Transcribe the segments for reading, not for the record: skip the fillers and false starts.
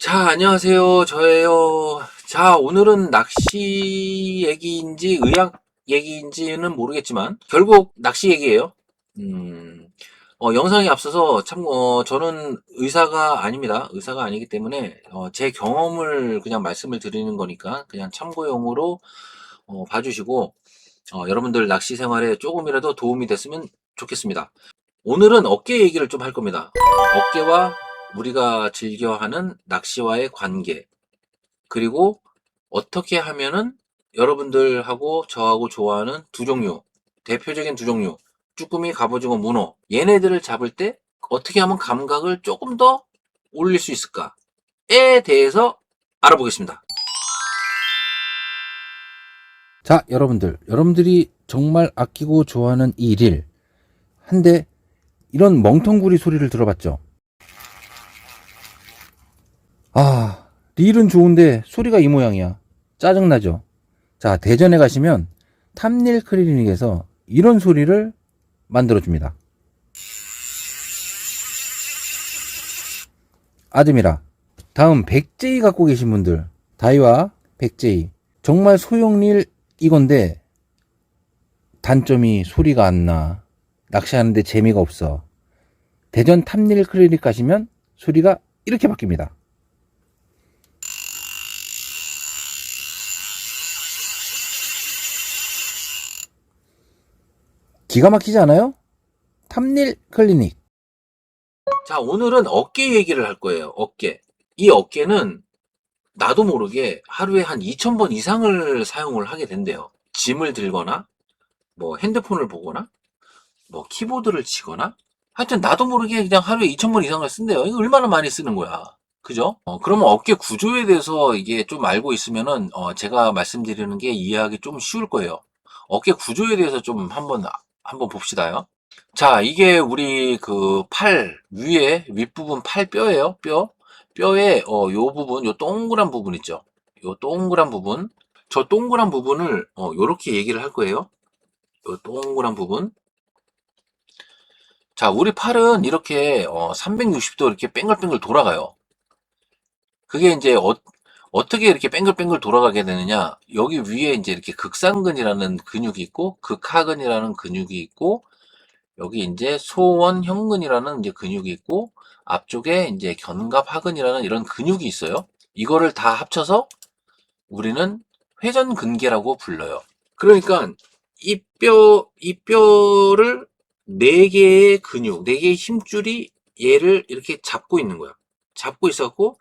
자, 안녕하세요. 저예요. 자, 오늘은 낚시 얘기인지 의학 얘기인지는 모르겠지만 결국 낚시 얘기예요. 음, 영상에 앞서서 참, 저는 의사가 아닙니다. 의사가 아니기 때문에 제 경험을 그냥 말씀을 드리는 거니까 그냥 참고용으로 봐주시고 여러분들 낚시 생활에 조금이라도 도움이 됐으면 좋겠습니다. 오늘은 어깨 얘기를 좀 할 겁니다. 어깨와 우리가 즐겨하는 낚시와의 관계, 그리고 어떻게 하면은 여러분들하고 저하고 좋아하는 두 종류, 대표적인 두 종류, 쭈꾸미, 갑오징어, 문어, 얘네들을 잡을 때 어떻게 하면 감각을 조금 더 올릴 수 있을까에 대해서 알아보겠습니다. 자, 여러분들이 정말 아끼고 좋아하는 이 릴. 한데, 이런 멍텅구리 소리를 들어봤죠? 아, 릴은 좋은데 소리가 이 모양이야. 짜증나죠? 자, 대전에 가시면 탐릴 클리닉에서 이런 소리를 만들어줍니다. 아즘이라. 다음, 백제이 갖고 계신 분들. 다이와 백제이. 정말 소형 릴 이건데, 단점이 소리가 안 나. 낚시하는데 재미가 없어. 대전 탐릴 클리닉 가시면 소리가 이렇게 바뀝니다. 기가 막히지 않아요? 탐릴 클리닉. 자, 오늘은 어깨 얘기를 할 거예요. 어깨. 이 어깨는 나도 모르게 하루에 한 2,000번 이상을 사용을 하게 된대요. 짐을 들거나, 뭐 핸드폰을 보거나, 뭐 키보드를 치거나, 하여튼 나도 모르게 그냥 하루에 2,000번 이상을 쓴대요. 이거 얼마나 많이 쓰는 거야. 그죠? 그러면 어깨 구조에 대해서 이게 좀 알고 있으면은, 제가 말씀드리는 게 이해하기 좀 쉬울 거예요. 어깨 구조에 대해서 좀 한번 봅시다요. 자, 이게 우리 그 팔 위에 윗부분 팔 뼈예요. 뼈에 요 부분, 요 동그란 부분 있죠. 요 동그란 부분. 저 동그란 부분을 요렇게 얘기를 할 거예요. 요 동그란 부분. 자, 우리 팔은 이렇게 360도 이렇게 뱅글뱅글 돌아가요. 그게 이제 어떻게 이렇게 뱅글뱅글 돌아가게 되느냐? 여기 위에 이제 이렇게 극상근이라는 근육이 있고 극하근이라는 근육이 있고 여기 이제 소원형근이라는 이제 근육이 있고 앞쪽에 이제 견갑하근이라는 이런 근육이 있어요. 이거를 다 합쳐서 우리는 회전근개라고 불러요. 그러니까 이 뼈를 네 개의 근육, 네 개의 힘줄이 얘를 이렇게 잡고 있는 거야. 잡고 있었고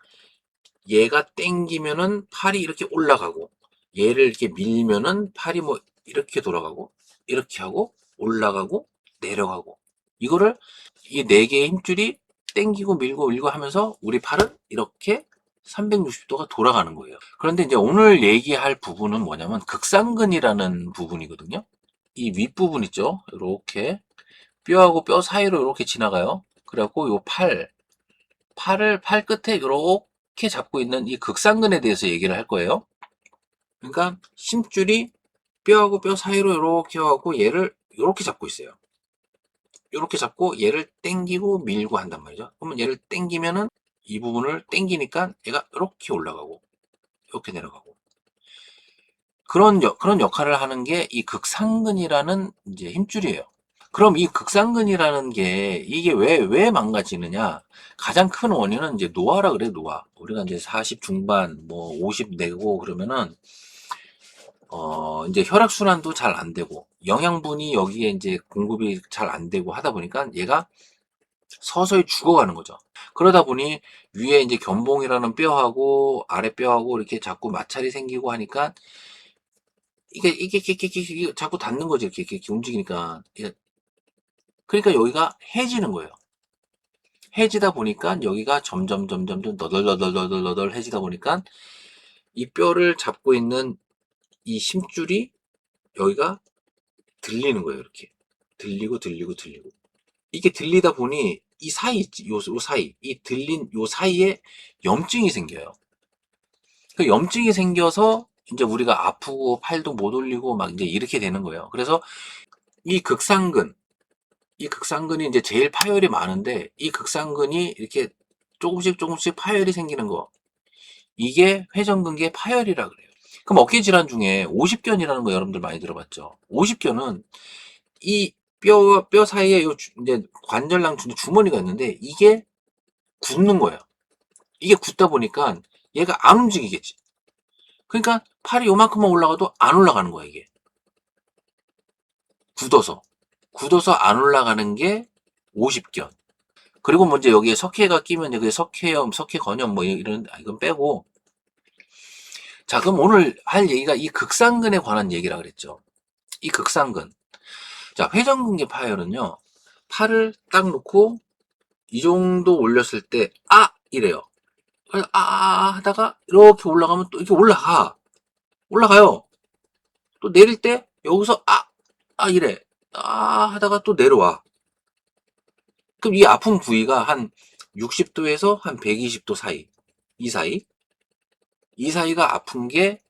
얘가 땡기면은 팔이 이렇게 올라가고 얘를 이렇게 밀면은 팔이 뭐 이렇게 돌아가고 이렇게 하고 올라가고 내려가고 이거를 이 네 개의 힘줄이 땡기고 밀고 밀고 하면서 우리 팔은 이렇게 360도가 돌아가는 거예요. 그런데 이제 오늘 얘기할 부분은 뭐냐면 극상근이라는 부분이거든요. 이 윗부분 있죠? 이렇게 뼈하고 뼈 사이로 이렇게 지나가요. 그래갖고 요 팔을 팔 끝에 이렇게 잡고 있는 이 극상근에 대해서 얘기를 할 거예요. 그러니까 심줄이 뼈하고 뼈 사이로 이렇게 하고 얘를 이렇게 잡고 있어요. 이렇게 잡고 얘를 당기고 밀고 한단 말이죠. 그러면 얘를 당기면은 이 부분을 당기니까 얘가 이렇게 올라가고 이렇게 내려가고 그런 역할을 하는 게 이 극상근이라는 이제 힘줄이에요. 그럼 이 극상근이라는 게 이게 왜 망가지느냐? 가장 큰 원인은 이제 노화라 그래, 노화. 우리가 이제 40 중반, 뭐 50 내고 그러면은, 이제 혈액순환도 잘 안 되고, 영양분이 여기에 이제 공급이 잘 안 되고 하다 보니까 얘가 서서히 죽어가는 거죠. 그러다 보니 위에 이제 견봉이라는 뼈하고 아래 뼈하고 이렇게 자꾸 마찰이 생기고 하니까 이게 자꾸 닿는 거지. 이렇게 움직이니까. 그러니까 여기가 해지는 거예요. 해지다 보니까 여기가 점점 너덜너덜해지다 보니까 이 뼈를 잡고 있는 이 심줄이 여기가 들리는 거예요. 이렇게 들리고 이게 들리다 보니 이 사이 있지, 요 사이, 이 들린 요 사이에 염증이 생겨요. 그 염증이 생겨서 이제 우리가 아프고 팔도 못 올리고 막 이제 이렇게 되는 거예요. 그래서 이 극상근, 이 극상근이 이제 제일 파열이 많은데 이 극상근이 이렇게 조금씩 파열이 생기는 거. 이게 회전근개 파열이라 그래요. 그럼 어깨 질환 중에 50견이라는 거 여러분들 많이 들어봤죠? 50견은 이 뼈 사이에 요 이제 관절랑 주머니가 있는데 이게 굳는 거예요. 이게 굳다 보니까 얘가 안 움직이겠지. 그러니까 팔이 요만큼만 올라가도 안 올라가는 거야, 이게. 굳어서 안 올라가는 게 50견. 그리고 먼저 여기에 석회가 끼면 그게 석회염, 석회건염 뭐 이런 이건 빼고. 자, 그럼 오늘 할 얘기가 이 극상근에 관한 얘기라 그랬죠. 이 극상근. 자, 회전근개 파열은요. 팔을 딱 놓고 이 정도 올렸을 때 이래요. 하다가 이렇게 올라가면 또 이렇게 올라가요. 또 내릴 때 여기서 이래. 하다가 또 내려와. 그럼 이 아픈 부위가 한 60도에서 한 120도 사이. 이 사이가 아픈 게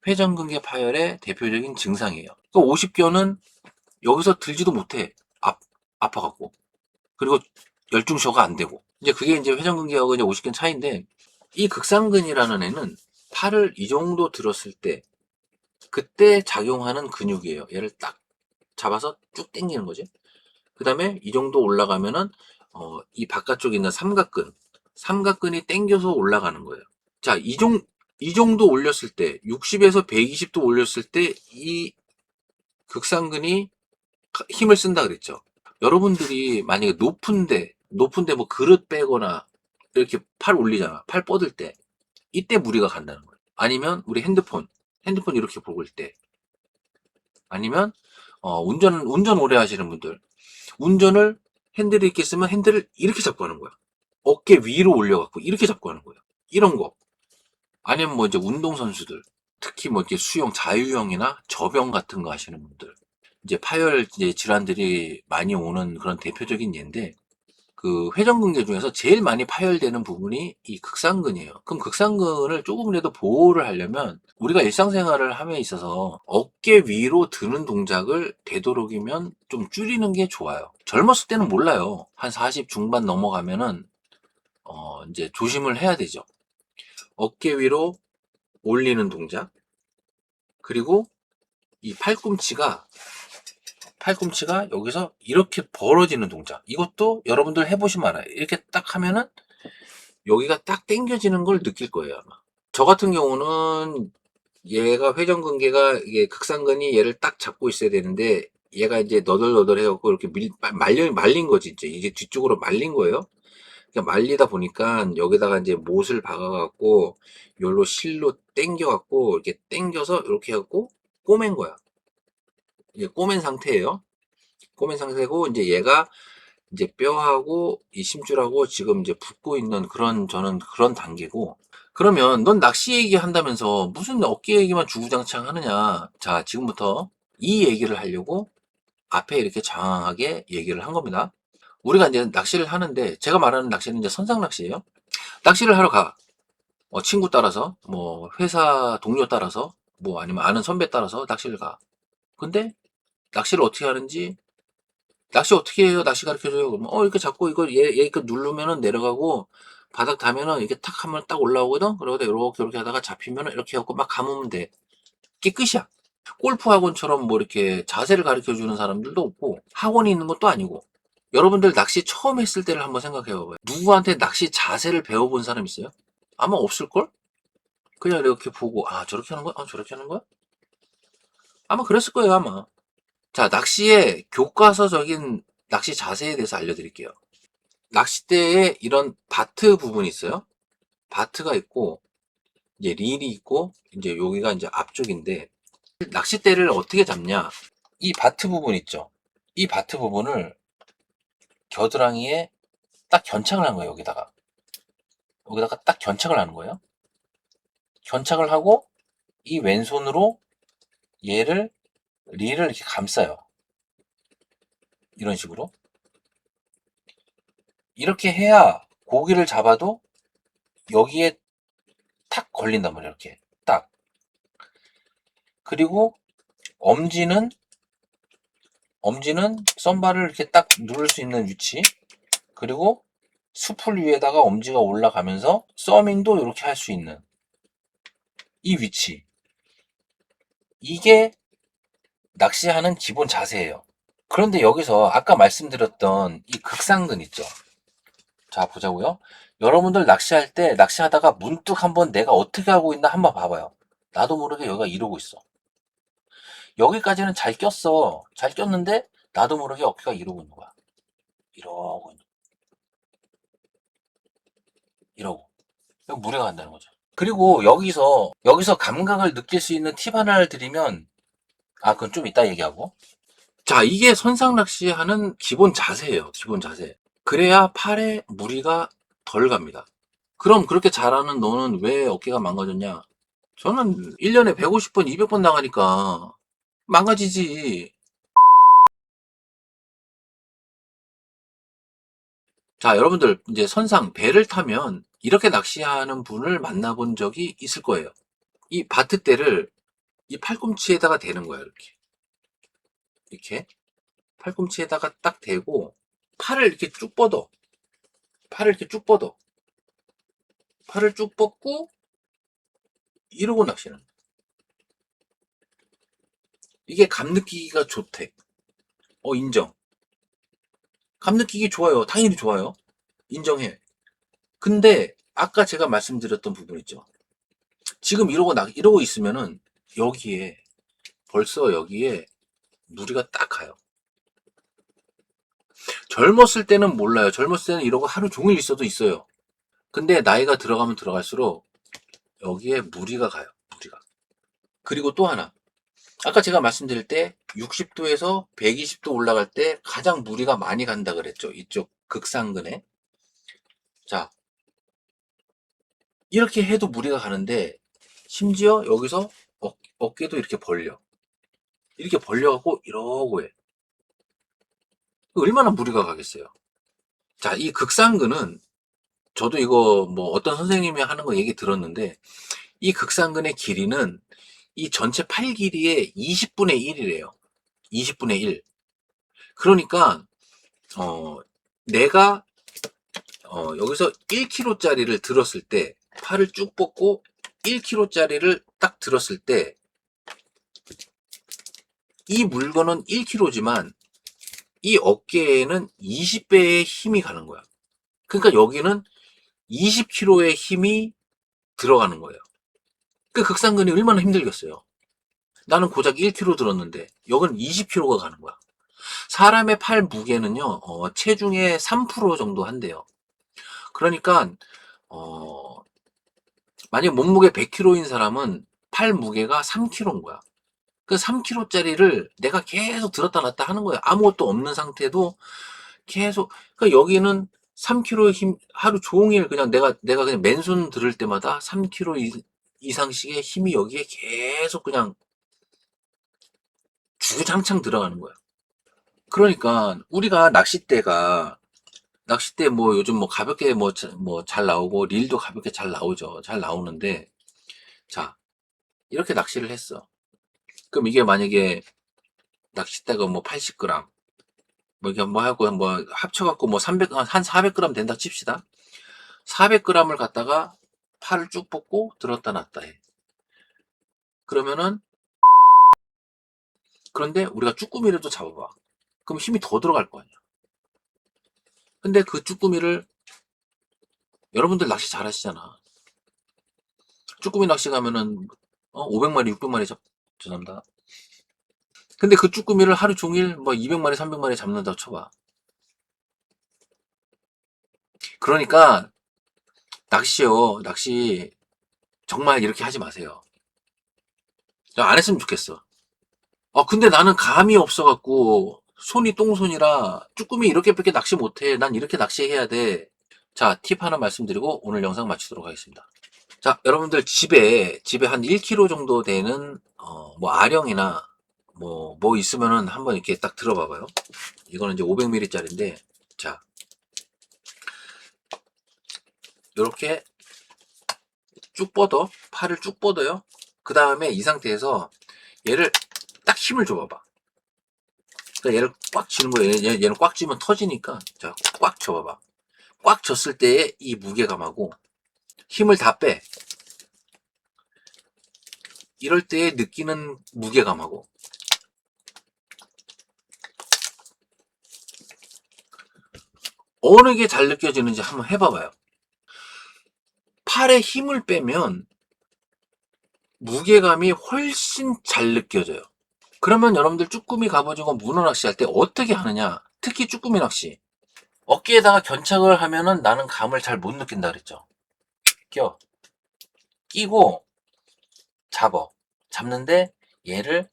회전근개 파열의 대표적인 증상이에요. 그 50견은 여기서 들지도 못해. 아파갖고. 그리고 열중쇼가 안 되고. 이제 그게 이제 회전근개하고 이제 50견 차이인데, 이 극상근이라는 애는 팔을 이 정도 들었을 때, 그때 작용하는 근육이에요. 얘를 딱 잡아서 쭉 당기는 거지. 그 다음에 이 정도 올라가면은, 이 바깥쪽에 있는 삼각근이 당겨서 올라가는 거예요. 자, 이 정도 올렸을 때, 60에서 120도 올렸을 때, 이 극상근이 힘을 쓴다 그랬죠. 여러분들이 만약에 높은데 뭐 그릇 빼거나 이렇게 팔 올리잖아. 팔 뻗을 때. 이때 무리가 간다는 거예요. 아니면 우리 핸드폰 이렇게 보고 있을 때. 아니면, 운전 오래 하시는 분들. 운전을 핸들을 이렇게 쓰면 핸들을 이렇게 잡고 하는 거야. 어깨 위로 올려갖고 이렇게 잡고 하는 거예요. 이런 거. 아니면 뭐 이제 운동선수들. 특히 뭐 이렇게 수영, 자유형이나 저병 같은 거 하시는 분들. 이제 파열 이제 질환들이 많이 오는 그런 대표적인 예인데, 그 회전근개 중에서 제일 많이 파열되는 부분이 이 극상근이에요. 그럼 극상근을 조금이라도 보호를 하려면 우리가 일상생활을 함에 있어서 어깨 위로 드는 동작을 되도록이면 좀 줄이는 게 좋아요. 젊었을 때는 몰라요. 한 40 중반 넘어가면은 이제 조심을 해야 되죠. 어깨 위로 올리는 동작, 그리고 이 팔꿈치가 여기서 이렇게 벌어지는 동작. 이것도 여러분들 해보시면 알아요. 이렇게 딱 하면은 여기가 딱 당겨지는 걸 느낄 거예요, 아마. 저 같은 경우는 얘가 회전근개가 이게 극상근이 얘를 딱 잡고 있어야 되는데 얘가 이제 너덜너덜 해갖고 이렇게 말린 거지. 이제 뒤쪽으로 말린 거예요. 그러니까 말리다 보니까 여기다가 이제 못을 박아갖고 요로 실로 당겨갖고 이렇게 당겨서 이렇게 해갖고 꼬맨 거야. 이게 꼬맨 상태예요. 꼬맨 상태고 이제 얘가 이제 뼈하고 이 심줄하고 지금 이제 붙고 있는 저는 그런 단계고. 그러면 넌 낚시 얘기 한다면서 무슨 어깨 얘기만 주구장창 하느냐. 자, 지금부터 이 얘기를 하려고 앞에 이렇게 장황하게 얘기를 한 겁니다. 우리가 이제 낚시를 하는데, 제가 말하는 낚시는 이제 선상 낚시예요. 낚시를 하러 가. 친구 따라서, 뭐 회사 동료 따라서, 뭐 아니면 아는 선배 따라서 낚시를 가. 근데 낚시를 어떻게 하는지, 낚시 어떻게 해요? 낚시 가르쳐줘요. 그러면, 이렇게 잡고, 얘 이렇게 누르면은 내려가고, 바닥 닿으면은 이렇게 탁 하면 딱 올라오거든? 그러고 이렇게 하다가 잡히면은 이렇게 해갖고 막 감으면 돼. 이게 끝이야. 골프 학원처럼 뭐 이렇게 자세를 가르쳐 주는 사람들도 없고, 학원이 있는 것도 아니고. 여러분들 낚시 처음 했을 때를 한번 생각해 봐봐요. 누구한테 낚시 자세를 배워본 사람 있어요? 아마 없을걸? 그냥 이렇게 보고, 저렇게 하는 거야? 저렇게 하는 거야? 아마 그랬을 거예요, 아마. 자, 낚시의 교과서적인 낚시 자세에 대해서 알려드릴게요. 낚싯대에 이런 바트 부분이 있어요. 바트가 있고, 이제 릴이 있고, 이제 여기가 이제 앞쪽인데, 낚싯대를 어떻게 잡냐? 이 바트 부분 있죠? 이 바트 부분을 겨드랑이에 딱 견착을 하는 거예요, 여기다가 딱 견착을 하는 거예요. 견착을 하고, 이 왼손으로 릴을 이렇게 감싸요. 이런 식으로. 이렇게 해야 고기를 잡아도 여기에 탁 걸린단 말이에요. 이렇게 딱. 그리고 엄지는 썬바를 이렇게 딱 누를 수 있는 위치. 그리고 수풀 위에다가 엄지가 올라가면서 서밍도 이렇게 할 수 있는. 이 위치. 이게 낚시하는 기본 자세예요. 그런데 여기서 아까 말씀드렸던 이 극상근 있죠. 자, 보자고요. 여러분들 낚시할 때 낚시하다가 문득 한번 내가 어떻게 하고 있나 한번 봐봐요. 나도 모르게 여기가 이러고 있어. 여기까지는 잘 꼈어. 잘 꼈는데 나도 모르게 어깨가 이러고 있는 거야. 이러고 있는 이러고. 여기 무리가 간다는 거죠. 그리고 여기서 감각을 느낄 수 있는 팁 하나를 드리면, 그건 좀 이따 얘기하고. 자, 이게 선상 낚시하는 기본 자세예요. 기본 자세. 그래야 팔에 무리가 덜 갑니다. 그럼 그렇게 잘하는 너는 왜 어깨가 망가졌냐? 저는 1년에 150번, 200번 나가니까 망가지지. 자, 여러분들 이제 선상 배를 타면 이렇게 낚시하는 분을 만나본 적이 있을 거예요. 이 바트대를 이 팔꿈치에다가 대는 거예요. 이렇게 팔꿈치에다가 딱 대고 팔을 이렇게 쭉 뻗어. 팔을 이렇게 쭉 뻗어. 팔을 쭉 뻗고 이러고 낚시는. 이게 감 느끼기가 좋대. 인정. 감 느끼기 좋아요. 당연히 좋아요. 인정해. 근데 아까 제가 말씀드렸던 부분 있죠. 지금 이러고 있으면은 벌써 여기에 무리가 딱 가요. 젊었을 때는 몰라요. 젊었을 때는 이러고 하루 종일 있어도 있어요. 근데 나이가 들어가면 들어갈수록 여기에 무리가 가요. 무리가. 그리고 또 하나. 아까 제가 말씀드릴 때 60도에서 120도 올라갈 때 가장 무리가 많이 간다 그랬죠. 이쪽 극상근에. 자, 이렇게 해도 무리가 가는데 심지어 여기서 어깨도 이렇게 벌려. 이렇게 벌려갖고 이러고 해. 얼마나 무리가 가겠어요. 자, 이 극상근은 저도 이거 뭐 어떤 선생님이 하는 거 얘기 들었는데 이 극상근의 길이는 이 전체 팔 길이의 20분의 1이래요. 20분의 1. 그러니까 내가 여기서 1kg짜리를 들었을 때 팔을 쭉 뻗고 1kg짜리를 딱 들었을 때 이 물건은 1kg지만 이 어깨에는 20배의 힘이 가는 거야. 그러니까 여기는 20kg의 힘이 들어가는 거예요. 그 극상근이 얼마나 힘들겠어요. 나는 고작 1kg 들었는데 여기는 20kg가 가는 거야. 사람의 팔 무게는요, 체중의 3% 정도 한대요. 그러니까 만약 몸무게 100kg인 사람은 팔 무게가 3kg인 거야. 그 3kg짜리를 내가 계속 들었다 놨다 하는 거야. 아무것도 없는 상태도 계속. 그러니까 여기는 3kg의 힘, 하루 종일 그냥 내가 그냥 맨손 들을 때마다 3kg 이상씩의 힘이 여기에 계속 그냥 주구장창 들어가는 거야. 그러니까 우리가 낚싯대 뭐 요즘 뭐 가볍게 뭐 잘 나오고 릴도 가볍게 잘 나오죠. 잘 나오는데 자, 이렇게 낚시를 했어. 그럼 이게 만약에 낚싯대가 뭐 80g 뭐 이게 뭐 하고 뭐 합쳐갖고 뭐 400g 된다 칩시다. 400g을 갖다가 팔을 쭉 뻗고 들었다 놨다 해. 그런데 우리가 쭈꾸미를 또 잡아봐. 그럼 힘이 더 들어갈 거 아니야. 근데 그 쭈꾸미를 여러분들 낚시 잘 하시잖아. 쭈꾸미 낚시 가면은 500마리, 600마리 죄송합니다. 근데 그 쭈꾸미를 하루 종일 뭐 200마리, 300마리 잡는다고 쳐봐. 그러니까 낚시 정말 이렇게 하지 마세요. 안 했으면 좋겠어. 근데 나는 감이 없어갖고 손이 똥손이라 쭈꾸미 이렇게밖에 낚시 못해. 난 이렇게 낚시해야 돼. 자, 팁 하나 말씀드리고 오늘 영상 마치도록 하겠습니다. 자, 여러분들 집에 한 1kg 정도 되는 뭐 아령이나 뭐 있으면은 한번 이렇게 딱 들어봐봐요. 이거는 이제 500ml짜리인데 자, 이렇게 쭉 뻗어. 팔을 쭉 뻗어요. 그 다음에 이 상태에서 얘를 딱 힘을 줘봐봐. 그러니까 얘를 꽉 쥐는 거예요. 얘는 꽉 쥐면 터지니까 자, 꽉 줘봐봐. 꽉 줬을 때의 이 무게감하고 힘을 다 빼. 이럴 때 느끼는 무게감하고 어느 게 잘 느껴지는지 한번 해봐봐요. 팔에 힘을 빼면 무게감이 훨씬 잘 느껴져요. 그러면 여러분들 쭈꾸미, 갑오징어, 문어 낚시할 때 어떻게 하느냐? 특히 쭈꾸미 낚시. 어깨에다가 견착을 하면은 나는 감을 잘 못 느낀다 그랬죠. 끼고 잡는데 얘를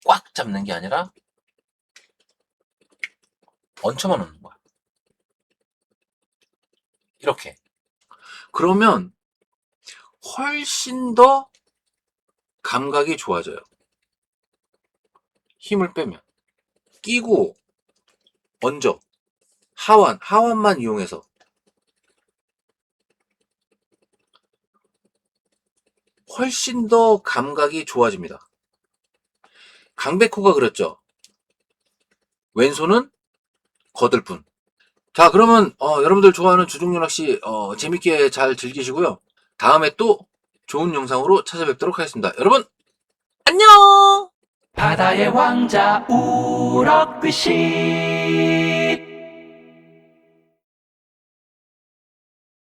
꽉 잡는 게 아니라 얹혀만 놓는 거야. 이렇게. 그러면 훨씬 더 감각이 좋아져요. 힘을 빼면. 끼고 얹어. 하완만 이용해서. 훨씬 더 감각이 좋아집니다. 강백호가 그랬죠. 왼손은 거들뿐. 자, 그러면 여러분들 좋아하는 주종류 낚시 재밌게 잘 즐기시고요. 다음에 또 좋은 영상으로 찾아뵙도록 하겠습니다. 여러분 안녕. 바다의 왕자 우럭끝이